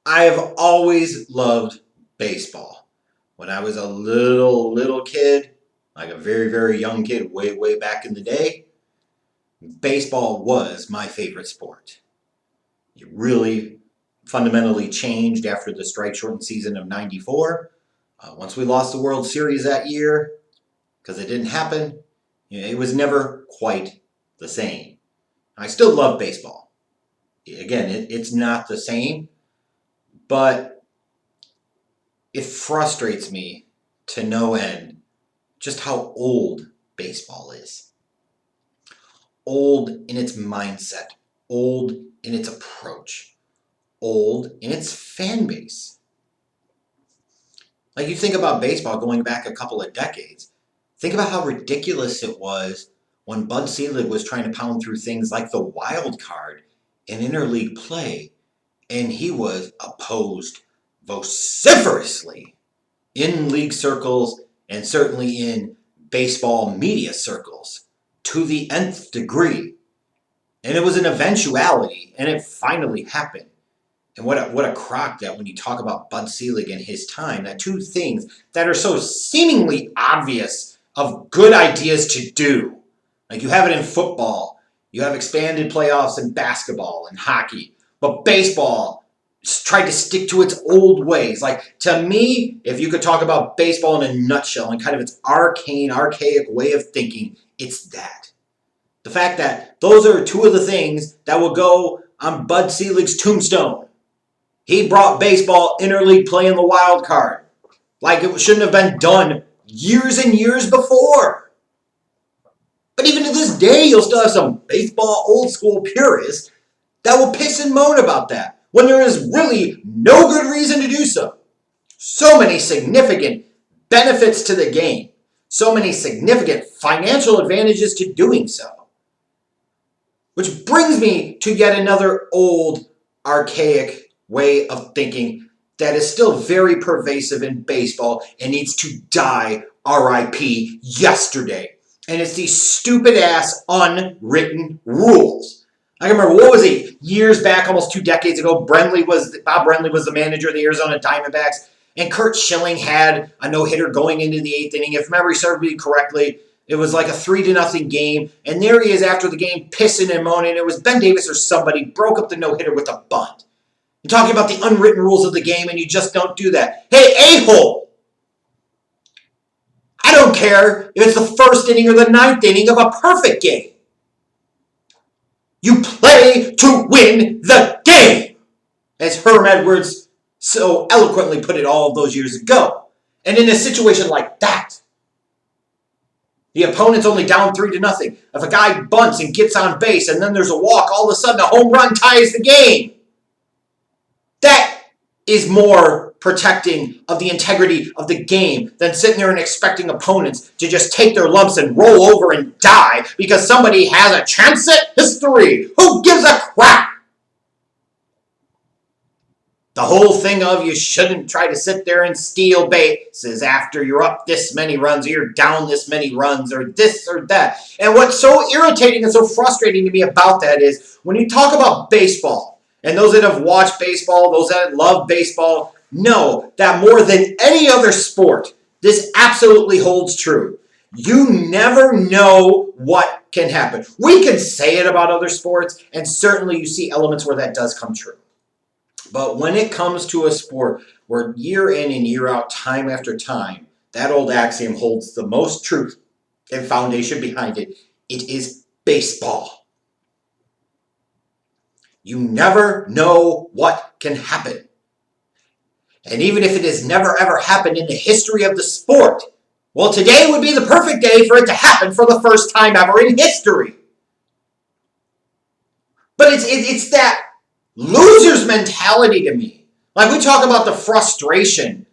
I have always loved baseball. When I was a little kid, like a very young kid, way back in the day, baseball was my favorite sport. It really fundamentally changed after the strike-shortened season of '94. Once we lost the World Series that year, because it didn't happen, it was never quite the same. I still love baseball. Again, it's not the same, but it frustrates me to no end just how old baseball is. Old in its mindset, old in its approach, old in its fan base. Like, you think about baseball going back a couple of decades. Think about how ridiculous it was when Bud Selig was trying to pound through things like the wild card in interleague play, and he was opposed vociferously in league circles and certainly in baseball media circles to the nth degree. And it was an eventuality, and it finally happened. And what a crock that when you talk about Bud Selig and his time, that two things that are so seemingly obvious of good ideas to do. Like, you have it in football, you have expanded playoffs in basketball and hockey, but baseball tried to stick to its old ways. Like, to me, if you could talk about baseball in a nutshell and kind of its arcane, archaic way of thinking, it's that. The fact that those are two of the things that will go on Bud Selig's tombstone. He brought baseball interleague play in the wild card. Like, it shouldn't have been done years and years before. But even to this day, you'll still have some baseball old school purists that will piss and moan about that when there is really no good reason to do so. So many significant benefits to the game. So many significant financial advantages to doing so. Which brings me to yet another old, archaic way of thinking that is still very pervasive in baseball and needs to die RIP yesterday. And it's these stupid ass unwritten rules. I can remember, what was it, years back, almost 2 decades ago, Bob Brenly was the manager of the Arizona Diamondbacks, and Curt Schilling had a no-hitter going into the 8th inning. If memory serves me correctly, it was like a 3-0 game, and there he is after the game pissing and moaning. It was Ben Davis or somebody broke up the no-hitter with a bunt. You're talking about the unwritten rules of the game, and you just don't do that. Hey, a-hole! I don't care if it's the 1st inning or the 9th inning of a perfect game. You play to win the game, as Herm Edwards so eloquently put it all of those years ago. And in a situation like that, the opponent's only down 3-0. If a guy bunts and gets on base and then there's a walk, all of a sudden a home run ties the game. That is more protecting of the integrity of the game than sitting there and expecting opponents to just take their lumps and roll over and die because somebody has a chance at history. Who gives a crap? The whole thing of you shouldn't try to sit there and steal bases after you're up this many runs or you're down this many runs or this or that. And what's so irritating and so frustrating to me about that is when you talk about baseball, and those that have watched baseball, those that love baseball, know that more than any other sport, this absolutely holds true. You never know what can happen. We can say it about other sports, and certainly you see elements where that does come true. But when it comes to a sport where year in and year out, time after time, that old axiom holds the most truth and foundation behind it, it is baseball. You never know what can happen. And even if it has never ever happened in the history of the sport, well, today would be the perfect day for it to happen for the first time ever in history. But it's that loser's mentality to me. Like, we talk about the frustration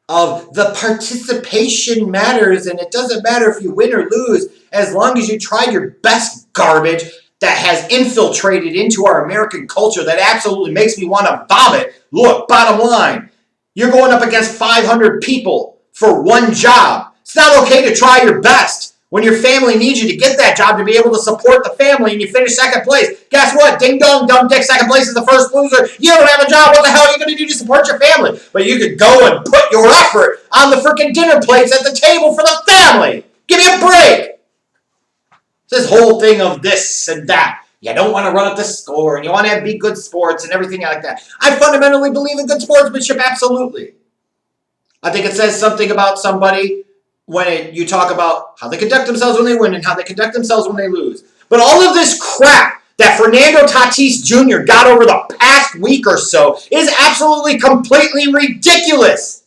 of the participation matters, and it doesn't matter if you win or lose as long as you try your best garbage that has infiltrated into our American culture that absolutely makes me want to vomit. Look, bottom line, you're going up against 500 people for one job. It's not okay to try your best when your family needs you to get that job to be able to support the family and you finish second place. Guess what? Ding dong, dumb dick, second place is the first loser. You don't have a job. What the hell are you going to do to support your family? But you could go and put your effort on the freaking dinner plates at the table for the family. Give me a break. This whole thing of this and that. You don't want to run up the score and you want to be good sports and everything like that. I fundamentally believe in good sportsmanship, absolutely. I think it says something about somebody when you talk about how they conduct themselves when they win and how they conduct themselves when they lose. But all of this crap that Fernando Tatis Jr. got over the past week or so is absolutely completely ridiculous.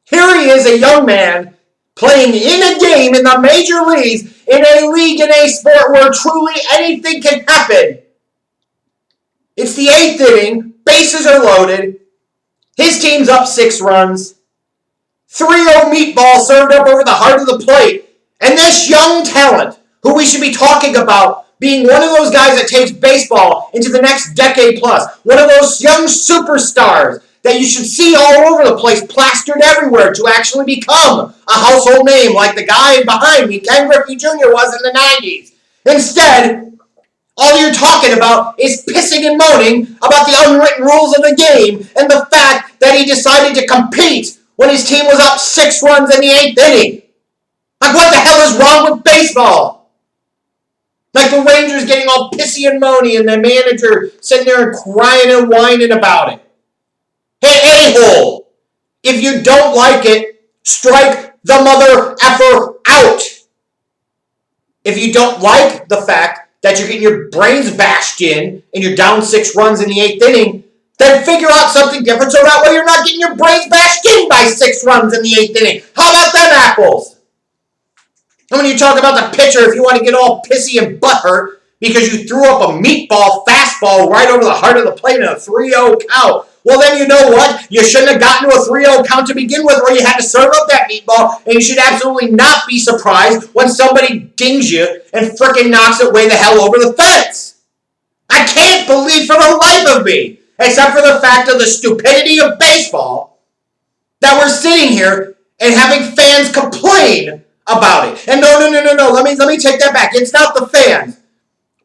Here he is, a young man, playing in a game in the major leagues, in a league, in a sport where truly anything can happen. It's the 8th inning, bases are loaded, his team's up 6 runs, 3-0 meatball served up over the heart of the plate, and this young talent, who we should be talking about being one of those guys that takes baseball into the next decade plus, one of those young superstars that you should see all over the place, plastered everywhere to actually become a household name like the guy behind me, Ken Griffey Jr. was in the 90s. Instead, all you're talking about is pissing and moaning about the unwritten rules of the game and the fact that he decided to compete when his team was up 6 runs in the 8th inning. Like, what the hell is wrong with baseball? Like the Rangers getting all pissy and moany and the manager sitting there and crying and whining about it. Hey, a-hole, if you don't like it, strike the mother effer out. If you don't like the fact that you're getting your brains bashed in and you're down 6 runs in the 8th inning, then figure out something different so that way you're not getting your brains bashed in by 6 runs in the 8th inning. How about them apples? And when you talk about the pitcher, if you want to get all pissy and butthurt because you threw up a meatball fastball right over the heart of the plate in a 3-0 count, well, then you know what? You shouldn't have gotten to a 3-0 count to begin with where you had to serve up that meatball, and you should absolutely not be surprised when somebody dings you and frickin' knocks it way the hell over the fence. I can't believe for the life of me, except for the fact of the stupidity of baseball, that we're sitting here and having fans complain about it. And no, let me take that back. It's not the fans.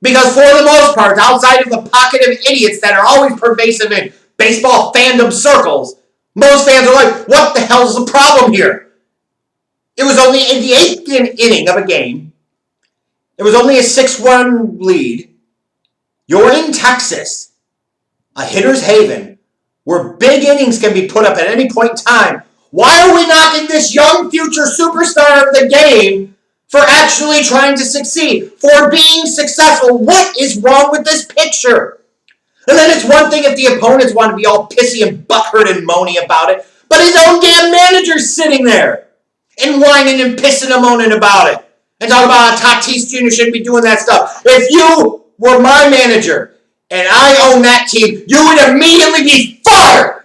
Because for the most part, outside of the pocket of idiots that are always pervasive in baseball fandom circles, most fans are like, what the hell is the problem here? It was only in the 8th inning of a game. It was only a 6-1 lead. You're in Texas, a hitter's haven, where big innings can be put up at any point in time. Why are we knocking this young future superstar of the game for actually trying to succeed, for being successful? What is wrong with this picture? And then it's one thing if the opponents want to be all pissy and butthurt and moany about it, but his own damn manager's sitting there and whining and pissing and moaning about it. And talking about how Tatis Jr. shouldn't be doing that stuff. If you were my manager and I own that team, you would immediately be fired.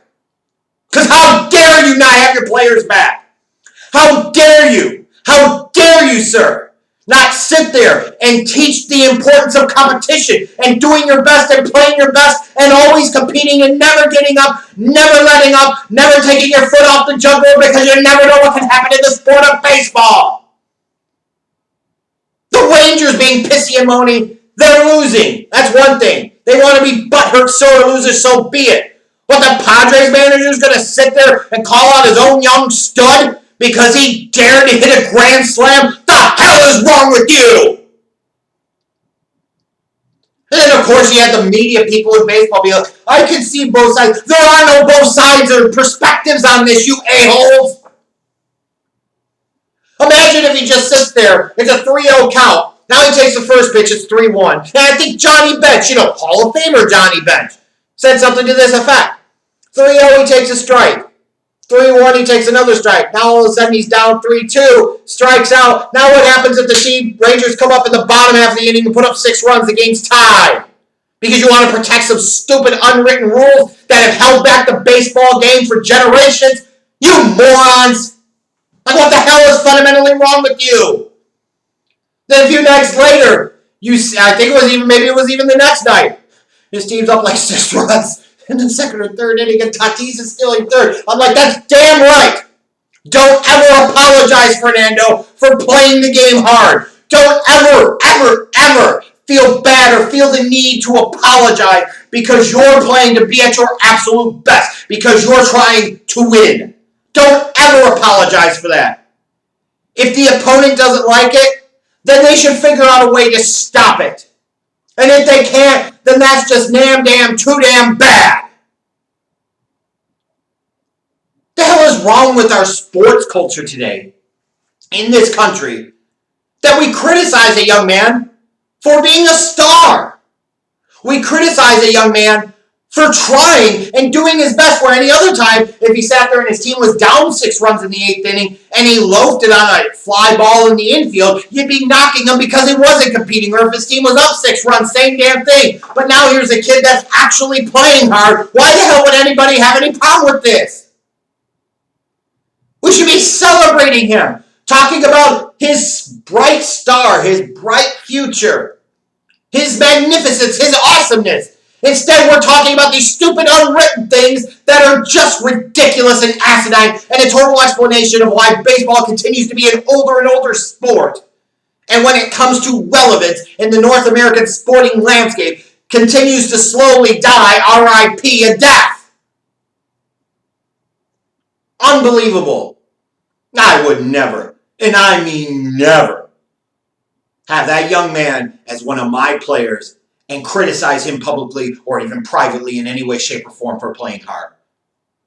Because how dare you not have your players back? How dare you? How dare you, sir? Not sit there and teach the importance of competition and doing your best and playing your best and always competing and never getting up, never letting up, never taking your foot off the juggler because you never know what can happen in the sport of baseball. The Rangers being pissy and moany, they're losing. That's one thing. They want to be butthurt sore losers, so be it. What, the Padres manager is going to sit there and call out his own young stud because he dared to hit a grand slam? The hell is wrong with you? And then, of course, you had the media people in baseball be like, I can see both sides. There are no both sides or perspectives on this, you a-holes. Imagine if he just sits there. It's a 3-0 count. Now he takes the first pitch. It's 3-1. And I think Johnny Bench, Hall of Famer Johnny Bench, said something to this effect. 3-0, he takes a strike. 3-1, he takes another strike. Now all of a sudden he's down 3-2, strikes out. Now what happens if the Rangers come up in the bottom half of the inning and put up 6 runs? The game's tied. Because you want to protect some stupid unwritten rules that have held back the baseball game for generations? You morons! Like, what the hell is fundamentally wrong with you? Then a few nights later, I think it was even the next night, his team's up like 6 runs in the second or third inning, and Tatis is still in third. I'm like, that's damn right. Don't ever apologize, Fernando, for playing the game hard. Don't ever feel bad or feel the need to apologize because you're playing to be at your absolute best, because you're trying to win. Don't ever apologize for that. If the opponent doesn't like it, then they should figure out a way to stop it. And if they can't, then that's just too damn bad. What the hell is wrong with our sports culture today in this country that we criticize a young man for being a star? We criticize a young man for trying and doing his best, where any other time, if he sat there and his team was down 6 runs in the 8th inning and he loafed it on a fly ball in the infield, you'd be knocking him because he wasn't competing. Or if his team was up 6 runs, same damn thing. But now here's a kid that's actually playing hard. Why the hell would anybody have any problem with this? We should be celebrating him, talking about his bright star, his bright future, his magnificence, his awesomeness. Instead, we're talking about these stupid unwritten things that are just ridiculous and asinine, and a total explanation of why baseball continues to be an older and older sport. And when it comes to relevance in the North American sporting landscape, continues to slowly die, R.I.P. a death. Unbelievable. I would never, and I mean never, have that young man as one of my players and criticize him publicly or even privately in any way, shape, or form for playing hard.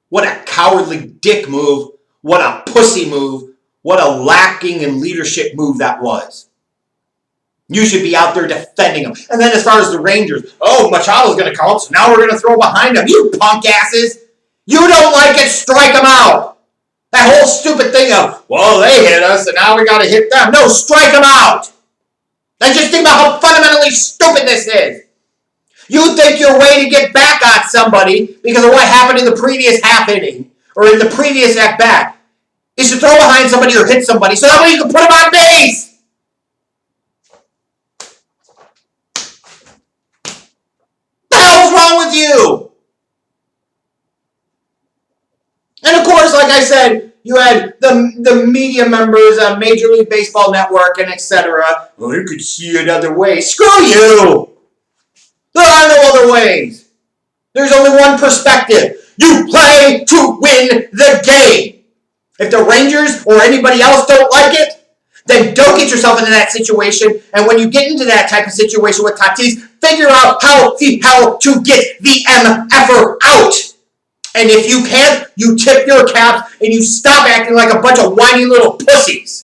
What a cowardly dick move. What a pussy move. What a lacking in leadership move that was. You should be out there defending him. And then as far as the Rangers, Machado's going to come up, so now we're going to throw behind him. You punk asses. You don't like it, strike him out. That whole stupid thing of, they hit us, and now we got to hit them. No, strike them out. And just think about how fundamentally stupid this is. You think your way to get back on somebody because of what happened in the previous half inning or in the previous at bat is to throw behind somebody or hit somebody so that way you can put them on base. What the hell's wrong with you? And of course, like I said, you had the media members on Major League Baseball Network and etc. Well, you could see it other ways. Screw you! There are no other ways. There's only one perspective. You play to win the game. If the Rangers or anybody else don't like it, then don't get yourself into that situation. And when you get into that type of situation with Tatis, figure out how the hell to get the MFer out. And if you can't, you tip your caps and you stop acting like a bunch of whiny little pussies.